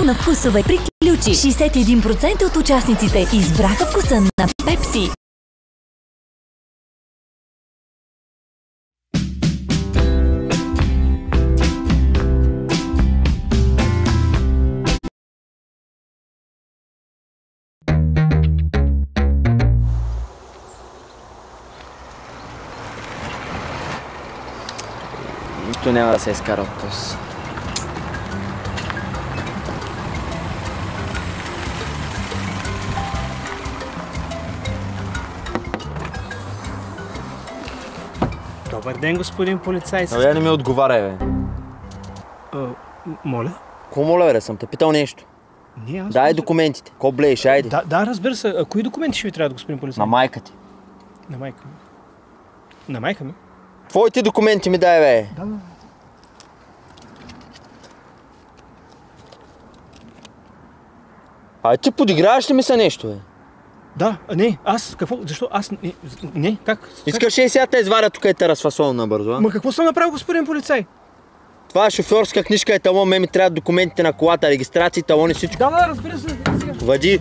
на вкусове приключи. 61% от участниците избраха вкуса на Пепси. Нищо няма да се изкара от този. Добър ден, господин полицай. Абе, не ми отговаряй, бе. Моля? Ко моля, бе, съм те питал нещо. Дай документите. Ко блееш, айде. Да, разбира се. А кои документи ще ви трябва, господин полицай? На майка ти. На майка ми? На майка ми? Твоите документи ми дай, бе. Да. А ти подиграваш ли ми са нещо, бе? Да, не, аз, какво, защо, аз, не, как? Искаш ли сега те изваря тук и те разфасовам набързо, а? Ма какво съм направил, господин полицай? Това е шофьорска книжка, е талон, ми трябва документите на колата, регистрации, талони, всичко. Да, разбира се, сега. Вади.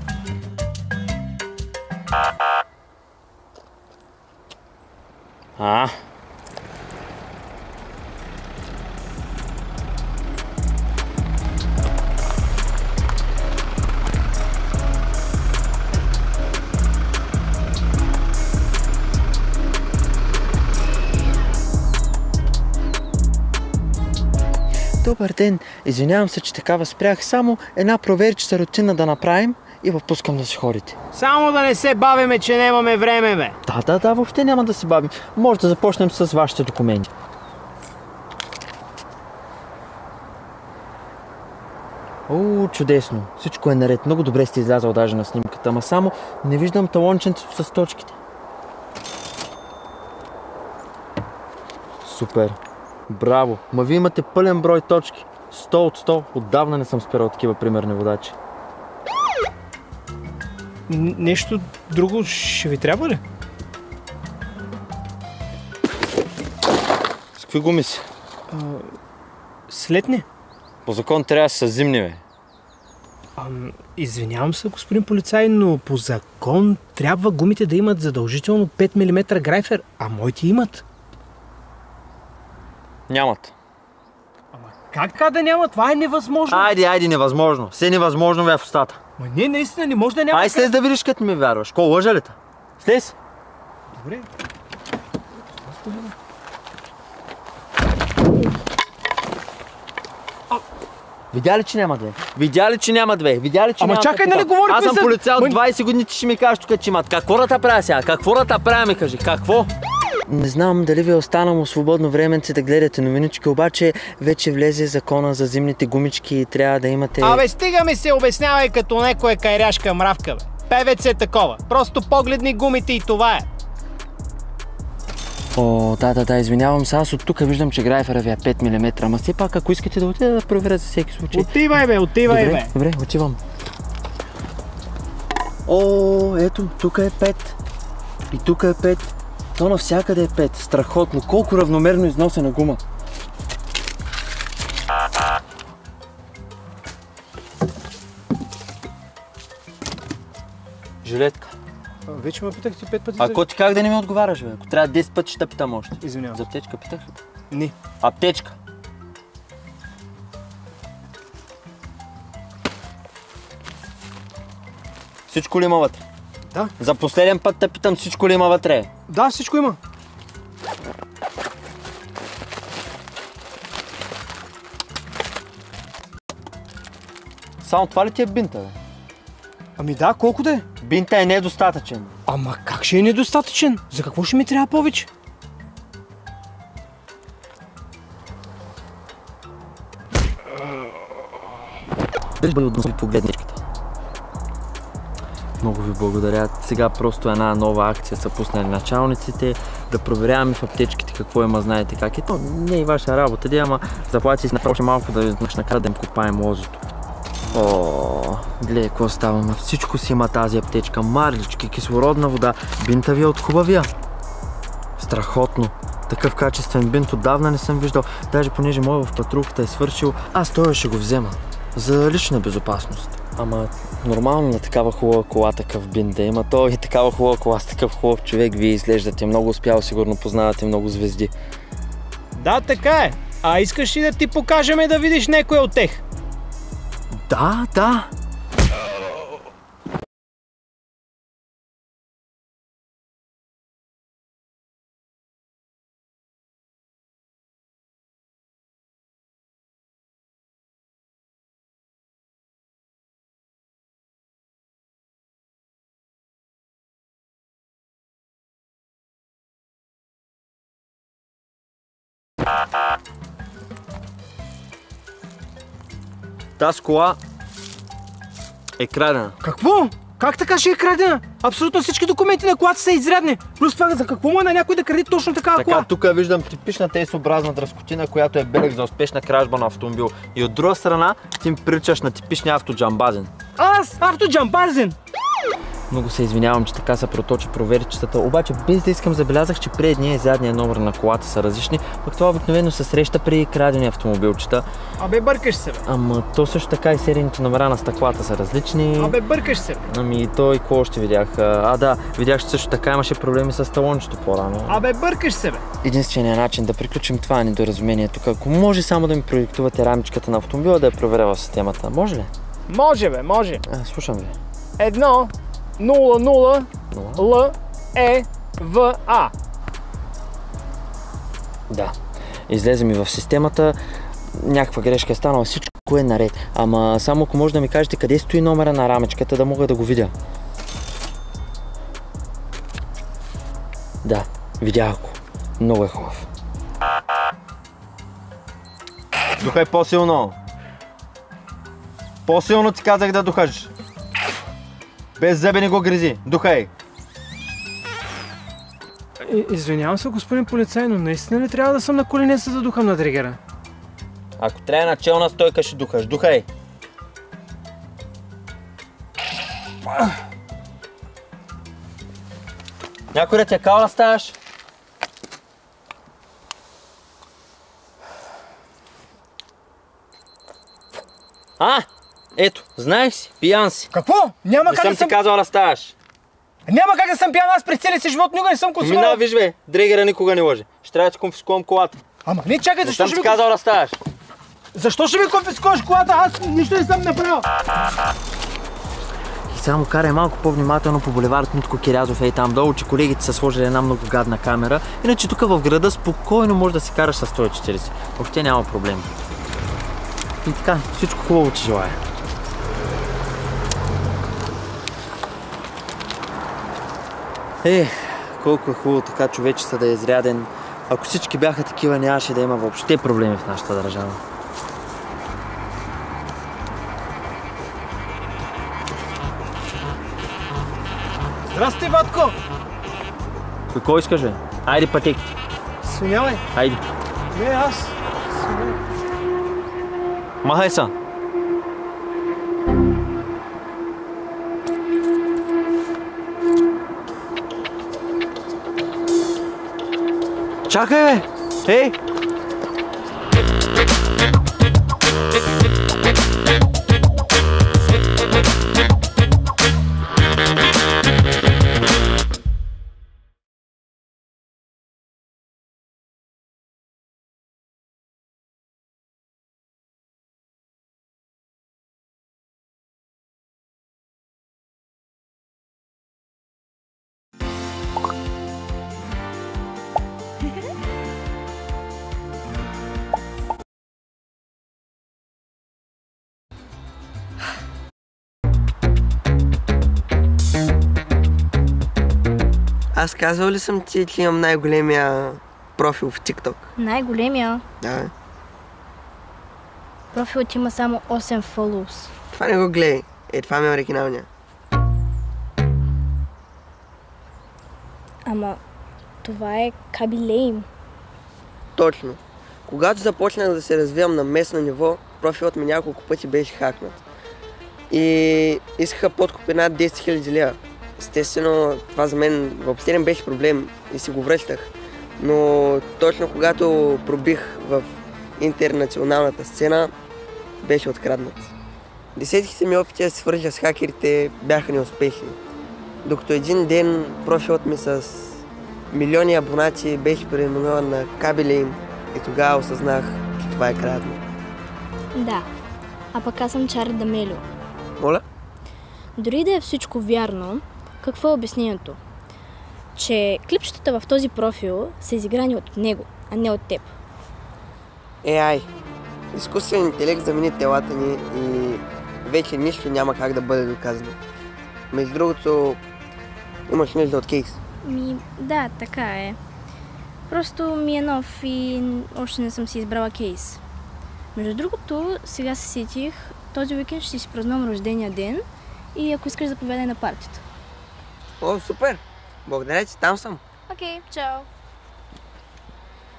Добър ден, извинявам се, че такава спрях. Само една проверчица рутина да направим и пускам да си ходите. Само да не се бавиме, че нямаме време, бе. Да, въобще няма да се бавим. Може да започнем с вашите документи. О, чудесно. Всичко е наред. Много добре сте излязал даже на снимката, ама само не виждам талонченцето с точките. Супер. Браво! Ма вие имате пълен брой точки. 100 от 100. Отдавна не съм спирал такива примерни водачи. Нещо друго ще ви трябва ли? С какви гуми си? Слетни. По закон трябва да са зимни, бе. Извинявам се, господин полицай, но по закон трябва гумите да имат задължително 5 мм грайфер, а моите имат. Нямат. Ама как да няма? Това е невъзможно. Айде, невъзможно. Все невъзможно, бе, в устата. Ма не, наистина не може да няма. Ай, слез да видиш, като ми вярваш. Ко, лъжа ли та? Слез. Добре. Видя ли, че няма две? Видя ли, че няма две? Ама чакай, нали говорихме Аз съм полицай от 20 години, ти ще ми кажеш тук, че имат. Какво да та правя сега? Какво да та правя, ми кажи? Какво? Не знам дали ви е останало свободно временце да гледате новинички, обаче вече влезе закона за зимните гумички и трябва да имате... Абе, стига ми се обяснявай като някоя кайряшка мравка, бе. Певец е такова. Просто погледни гумите и това е. О, да, извинявам се, аз от тук виждам, че грайфера ви е 5 мм, ама все пак, ако искате да отида да проверя за всеки случай. Отивай, бе. Добре, отивам. О, ето, тук е 5. И тук е 5. То навсякъде е 5. Страхотно. Колко равномерно износена гума. Жилетка. Вече ме питахте 5 пъти. Ако ти как да не ми отговаряш, бе? Ако трябва 10 пъти ще те питам още. Извинявам. За аптечка питах ли? Не. Аптечка. Всичко ли има вътре? Да. За последен път те питам, всичко ли има вътре? Да, всичко има. Само това ли ти е бинта, бе? Ами да, колко да е? Бинта е недостатъчен. Ама как ще е недостатъчен? За какво ще ми трябва повече? Погледничката. Много ви благодаря. Сега просто една нова акция са пуснали началниците. Да проверяваме в аптечките какво има, знаете как е. То не е ваша работа, ама заплати си напроче малко да накара да им копаем лозото. О, гледай какво ставаме. Всичко си има тази аптечка. Марлички, кислородна вода. Бинта ви е от хубавия. Страхотно. Такъв качествен бинт отдавна не съм виждал. Даже понеже моя в патрулката е свършил, аз той ще го взема. За лична безопасност. Ама нормално на такава хубава кола такъв бин да има. То и такава хубава кола с такъв хубав човек вие изглеждате много успял, сигурно познавате много звезди. Да, така е. А искаш ли да ти покажем да видиш някой от тях? Да, да. Тази кола е крадена. Какво? Как така ще е крадена? Абсолютно всички документи на колата са изрядни. Плюс това за какво му е на някой да краде точно такава кола? Така, тук виждам типична тесообразна дръскотина, която е белег за успешна кражба на автомобил. И от друга страна ти ми приличаш на типичния автоджамбазен. Аз? Автоджамбазен? Много се извинявам, че така се проточи проверчетата, обаче без да искам забелязах, че предния и задния номер на колата са различни, пък това обикновено се среща при крадени автомобилчета. Абе, бъркаш се, бе. Ама то също така и серийните номера на стъклата са различни. Абе, бъркаш се, бе. Ами той какво още видях? Да, видях, че също така имаше проблеми с талончето по-рано. Абе, бъркаш се, бе. Единственият начин да приключим това недоразумение тук, ако може само да ми продиктувате рамичката на автомобила да я проверя в системата, може ли? Може, бе, може. Слушам ви. 1 0 0 Л Е В А. Да. Излезе ми в системата, някаква грешка е станала, всичко е наред. Ама само ако може да ми кажете къде стои номера на рамичката, да мога да го видя. Да, видях го. Много е хубав. Духай по-силно. По-силно ти казах да духаш. Без зъби не го гризи. Духай. Извинявам се, господин полицай, но наистина ли трябва да съм на колене, за да духам на дрегера? Ако трябва на челна стойка, ще духаш. Духай. Някой да те каула ставаш? Ето, знаеш си, пиян си. Какво? Няма Не как съм да съм... ти казал да ставаш. Няма как да съм пиян, аз през целия си живот никога не съм консумирал. Мина, виж бе, дрегера никога не лъже. Ще трябва да ти конфискувам колата. Ама не чакай, Не защо съм ще ти ми... казал да ставаш. Защо ще ми конфискуваш колата? Аз нищо не съм направил. И само карай малко по-внимателно по булевард Митко Кирязов, ей там долу, че колегите са сложили една много гадна камера. Иначе тук в града спокойно можеш да си караш с 140. Въобще няма проблем. И така, всичко хубаво ти желая. Колко е хубаво така човечеца да е изряден. Ако всички бяха такива, нямаше да има въобще проблеми в нашата държава. Здрасти, Ватко! Какво искаш, бе? Айде пътеките. Смявай. Айде. Не, аз. Махай са. Чакай, бе! Ей! Аз казал ли съм ти, че имам най-големия профил в TikTok? Най-големия? Да. Профилът има само 8 follows. Това не го гледай. Това ми е оригиналния. Ама това е Кабилейм. Точно. Когато започнах да се развивам на местно ниво, профилът ми няколко пъти беше хакнат. И искаха подкупи над 10 000 лева. Естествено, това за мен въобще не беше проблем и си го връщах. Но точно когато пробих в интернационалната сцена, беше откраднат. Десетките ми опити да се свържа с хакерите бяха неуспешни. Докато един ден профилът ми с милиони абонати беше преименуван на Кабелейм и тогава осъзнах, че това е крадено. Да, а пък аз съм Чарли Дамелио. Моля? Дори да е всичко вярно, какво е обяснението? Че клипчетата в този профил са изиграни от него, а не от теб. AI. Изкуствен интелект замени телата ни и вече нищо няма как да бъде доказано. Между другото, имаш нужда от кейс. Да, така е. Просто ми е нов и още не съм си избрала кейс. Между другото, сега се сетих, този уикенд ще си празнувам рождения ден и ако искаш заповядай на партито. О, супер! Благодаря ти, там съм. Окей, чао!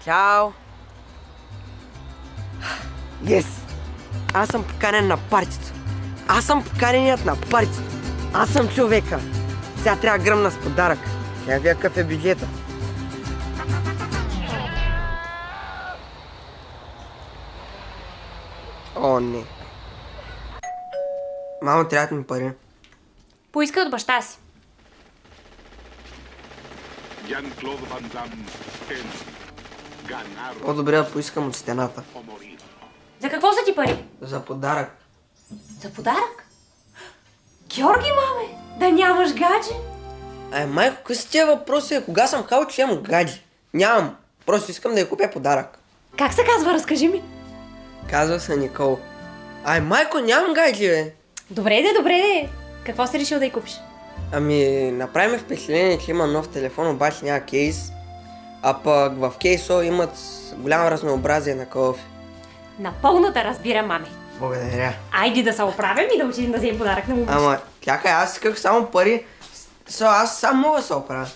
Чао! Yes! Аз съм поканен на партито. Аз съм поканеният на партито. Аз съм човека. Сега трябва да гръмна с подарък. Я вия какъв е бюджета. О, не. Мамо, трябват ми пари. Поискай от баща си. Jean-Claude Van Damme en ganar По-добре да поискам от стената. o morir. За какво са ти пари? За подарък. За подарък? Георги, маме, да нямаш гадже? Майко, какви са тия въпроси? Кога съм казал, че имам гади? Нямам. Просто искам да я купя подарък. Как се казва, разкажи ми. Казва се Никол. Майко, нямам гади, бе. Добре. Какво си решил да й купиш? Направи ми впечатление, че има нов телефон, обаче няма кейс. А пък в кейсо имат голямо разнообразие на кълъфи. Напълно да разбирам, маме. Благодаря. Айди да се оправим и да отидем да вземем подарък на момиче. Чакай, аз исках само пари. Аз сам мога да се оправя.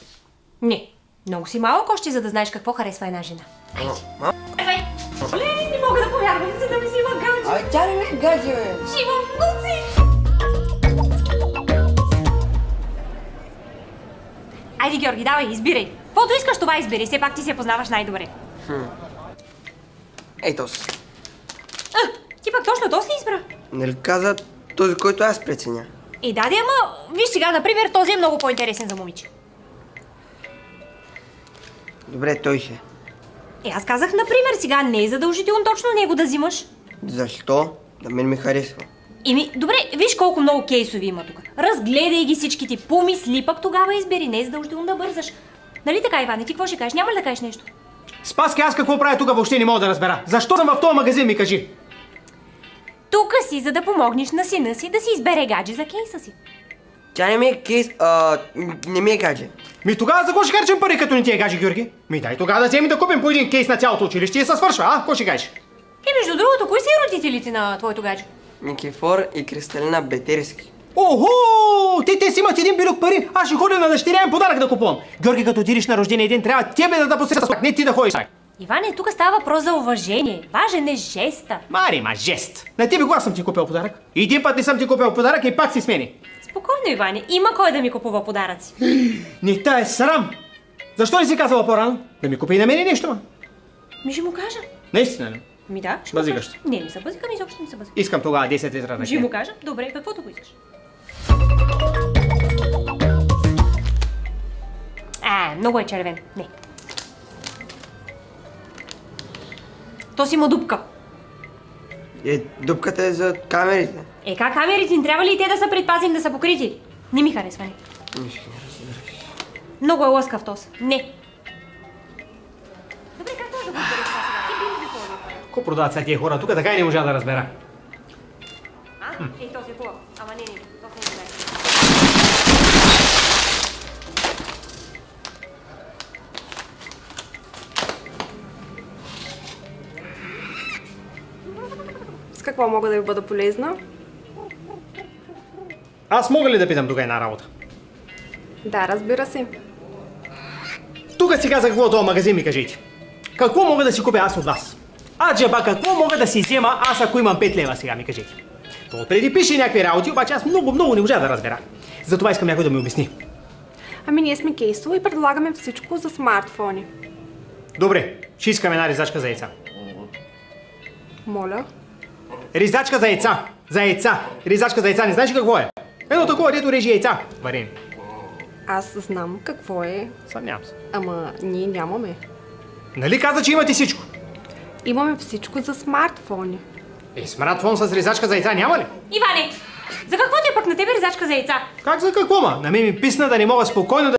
Не, много си малък още, за да знаеш какво харесва една жена. Айди. Давай. Не мога да повярвам, за да ми си има гадже. Тя не е гадже, бе. Ще имам внуци. Айде, Георги, давай, избирай. Каквото искаш, това избери. Все пак ти се познаваш най-добре. Ей този. Ти пак точно този ли избра? Нали каза този, който аз преценя? Да, ама виж сега, например, този е много по-интересен за момиче. Добре, той ще. Аз казах, например, сега не е задължително точно него да взимаш. Защо? На мен ми харесва. Добре, виж колко много кейсови има тук. Разгледай ги всичките, помисли, пък тогава избери. Не е задължително да бързаш. Нали така, Иване, ти какво ще кажеш? Няма ли да кажеш нещо? Спаски, аз какво правя тук въобще не мога да разбера. Защо съм в този магазин, ми кажи? Тук си, за да помогнеш на сина си да си избере гадже за кейса си. Тя не ми е кейс, не ми е гадже. Тогава за какво ще харчим пари, като не ти е гадже, Георги? Дай тогава да вземи да купим по един кейс на цялото училище и се свършва, а? Какво ще кажеш? Между другото, кои са родителите на твоето гадже? Никифор и Кристалина Бетерски. Охо! Те си имат един билюк пари, аз ще ходя на дъщеря им подарък да купувам. Георги, като отидеш на рождения ден, трябва тебе да посреща с не ти да ходиш. Иване, тук става въпрос за уважение. Важен е жеста. Марима, жест. На тебе кога съм ти купил подарък? Един път не съм ти купил подарък и пак си смени. Спокойно, Иване. Има кой да ми купува подаръци. Не та е срам. Защо не си казала по-рано? Да ми купи и на мене нещо, ма. Ще му кажа. Наистина ли? Да, ще Базикаш му кажа. Не се базикам, изобщо не се базикам. Искам тогава 10 литра на Ще му кажа. Добре, каквото го искаш. Много е червен. Не. То си има дупка. Дупката е за камерите. Как камерите? Не трябва ли и те да са предпазим, да са покрити? Не ми харесва, не. Много е лъскав този. Не. Добре, как това да го разбереш това сега? Ти би ли сложил? Какво продават сега тия хора? Тук така и не можа да разбера. Този е хубав. Ама не, този не знае. С какво мога да ви бъда полезна? Аз мога ли да питам тук една работа? Да, разбира се. Тук си казах какво този магазин, ми кажете. Какво мога да си купя аз от вас? Джаба, какво мога да си взема аз, ако имам 5 лева сега, ми кажете? То отпреди пише някакви работи, обаче аз много не можа да разбера. Затова искам някой да ми обясни. Ние сме кейсово и предлагаме всичко за смартфони. Добре, ще искам една ризачка за яйца. Моля? Ризачка за яйца! За яйца. Резачка за яйца, не знаеш какво е? Едно такова, дето режи яйца. Варени. Аз знам какво е, Съмнявам се. ама ние нямаме. Нали каза, че имате всичко? Имаме всичко за смартфони. Смартфон с резачка за яйца няма ли? Иване, за какво ти е пък на тебе резачка за яйца? Как за какво, ма? На мен ми писна да не мога спокойно да